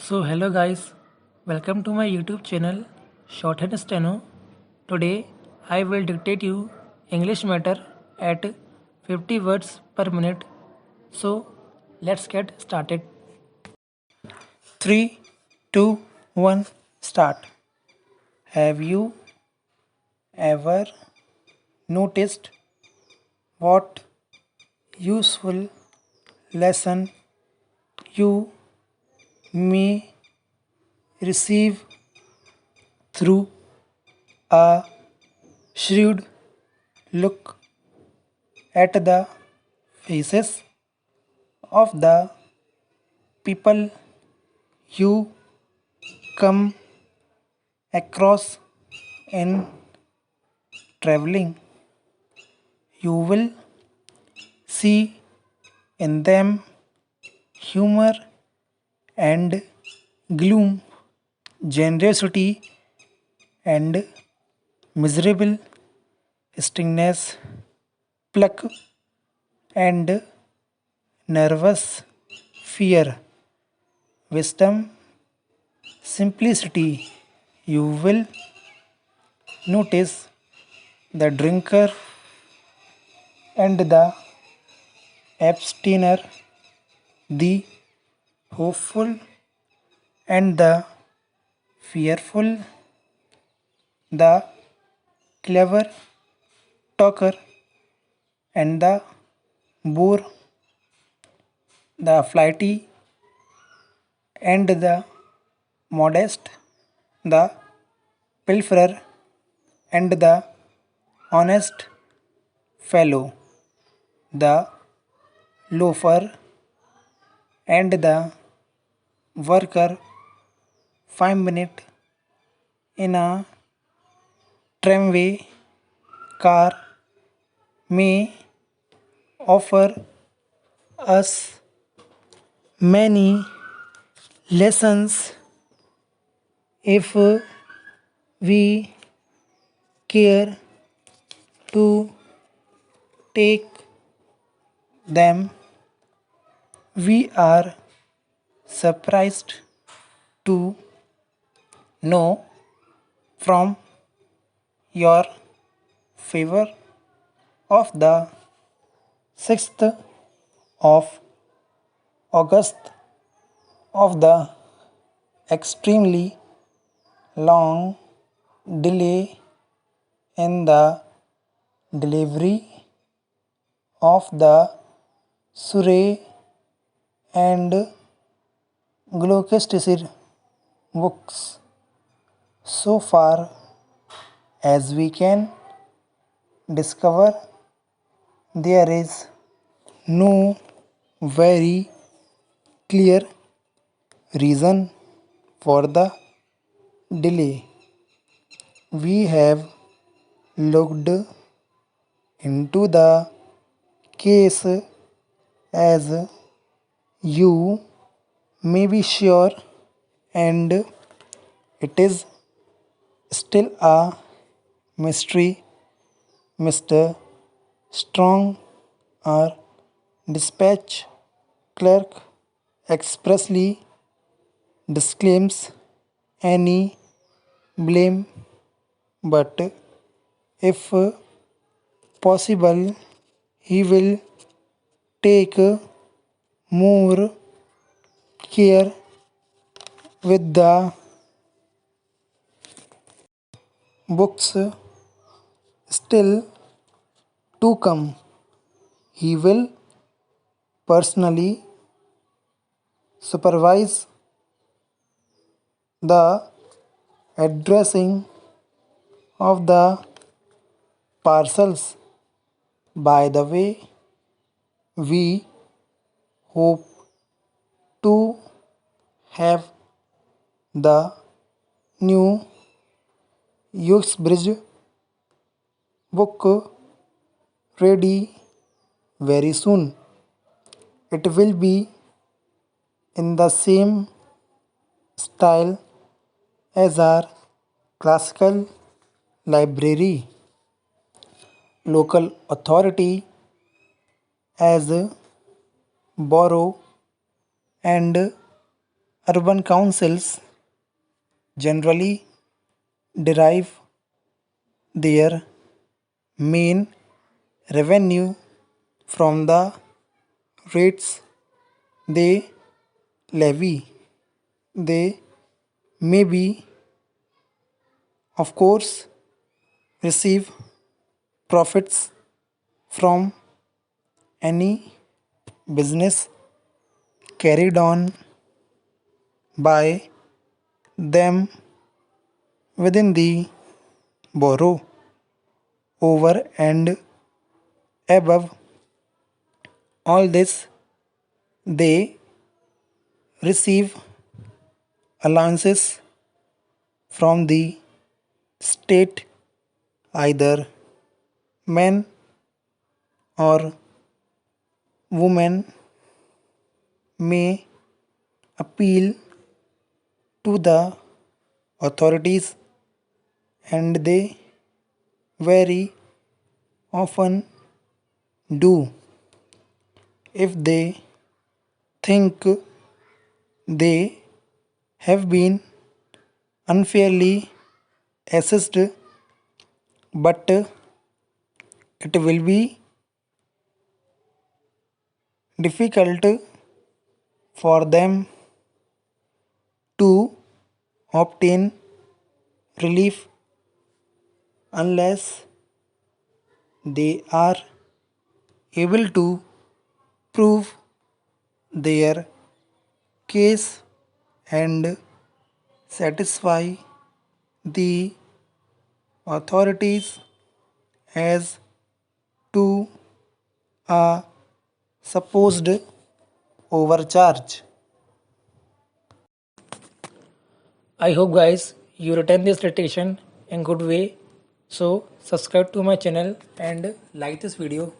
Hello guys, welcome to my YouTube channel Shorthand Steno. Today I will dictate you English matter at 50 words per minute. So let's get started. 3, 2, 1, start. Have you ever noticed what useful lesson you may receive through a shrewd look at the faces of the people you come across in traveling? You will see in them humor and gloom, generosity and miserable stingness, pluck and nervous fear, wisdom, simplicity. You will notice the drinker and the abstainer, the hopeful and the fearful, the clever talker and the bore, the flighty and the modest, the pilferer and the honest fellow, the loafer and the worker. 5 minutes in a tramway car may offer us many lessons if we care to take them. We are surprised to know from your favor of the 6th of August of the extremely long delay in the delivery of the Surrey and Gloucestershire books. So far as we can discover, there is no very clear reason for the delay. We have looked into the case, as you may be sure, and it is still a mystery. Mr. Strong, our dispatch clerk, expressly disclaims any blame, but if possible, he will take more care with the books still to come. He will personally supervise the addressing of the parcels. By the way, we hope to have the new Uxbridge book ready very soon. It will be in the same style as our classical library. Local authority as borrow and Urban councils generally derive their main revenue from the rates they levy. They may be, of course, receive profits from any business carried on by them within the borough. Over and above all this, they receive allowances from the state. Either men or women may appeal to the authorities, and they very often do. If they think they have been unfairly assessed, but it will be difficult for them to obtain relief unless they are able to prove their case and satisfy the authorities as to a supposed overcharge. I hope guys you return this dictation in good way. So subscribe to my channel and like this video.